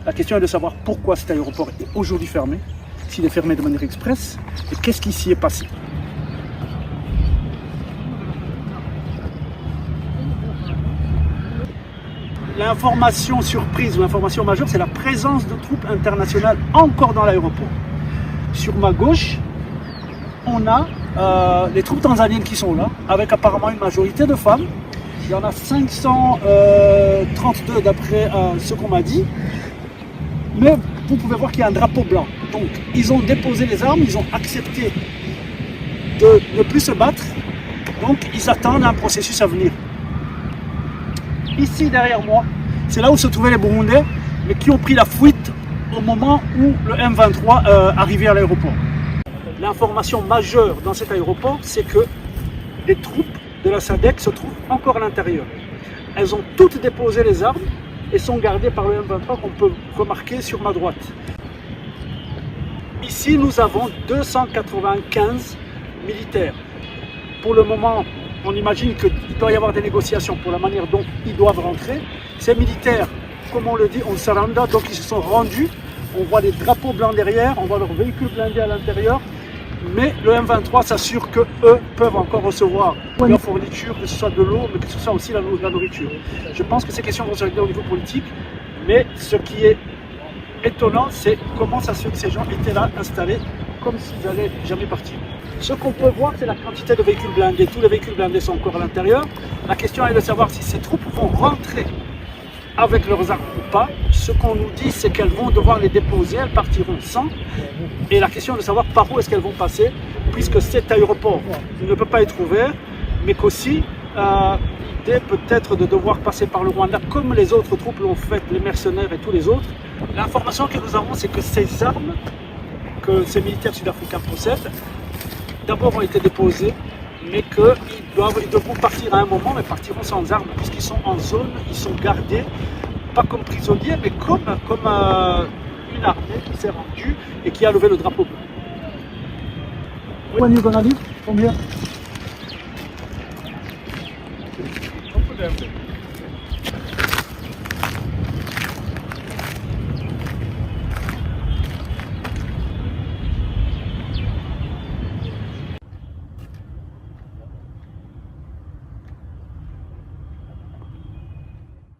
La question est de savoir pourquoi cet aéroport est aujourd'hui fermé, s'il est fermé de manière express, et qu'est-ce qui s'y est passé. L'information surprise ou l'information majeure, c'est la présence de troupes internationales encore dans l'aéroport. Sur ma gauche, on a les troupes tanzaniennes qui sont là, avec apparemment une majorité de femmes. Il y en a 532 d'après ce qu'on m'a dit. Mais vous pouvez voir qu'il y a un drapeau blanc. Donc ils ont déposé les armes, ils ont accepté de ne plus se battre. Donc ils attendent un processus à venir. Ici derrière moi, c'est là où se trouvaient les Burundais, mais qui ont pris la fuite au moment où le M23 arrivait à l'aéroport. L'information majeure dans cet aéroport, c'est que les troupes de la SADC se trouvent encore à l'intérieur. Elles ont toutes déposé les armes et sont gardées par le M23 qu'on peut remarquer sur ma droite. Ici, nous avons 295 militaires. Pour le moment, on imagine qu'il doit y avoir des négociations pour la manière dont ils doivent rentrer. Ces militaires, comme on le dit, on s'arrenda, donc ils se sont rendus. On voit des drapeaux blancs derrière, on voit leurs véhicules blindés à l'intérieur. Mais le M23 s'assure qu'eux peuvent encore recevoir leur fourniture, que ce soit de l'eau, mais que ce soit aussi la nourriture. Je pense que ces questions vont se régler au niveau politique, mais ce qui est étonnant, c'est comment ça se fait que ces gens étaient là, installés, comme s'ils n'allaient jamais partir. Ce qu'on peut voir, c'est la quantité de véhicules blindés. Tous les véhicules blindés sont encore à l'intérieur. La question est de savoir si ces troupes vont rentrer avec leurs armes ou pas. Ce qu'on nous dit, c'est qu'elles vont devoir les déposer, elles partiront sans. Et la question est de savoir par où est-ce qu'elles vont passer, puisque cet aéroport ne peut pas être ouvert, mais qu'aussi, l'idée peut-être de devoir passer par le Rwanda, comme les autres troupes l'ont fait, les mercenaires et tous les autres. L'information que nous avons, c'est que ces armes que ces militaires sud-africains possèdent, d'abord ont été déposées, mais qu'ils devront partir à un moment, mais partiront sans armes, puisqu'ils sont en zone, ils sont gardés, pas comme prisonniers, mais comme une armée qui s'est rendue et qui a levé le drapeau bleu. When are you gonna leave from here?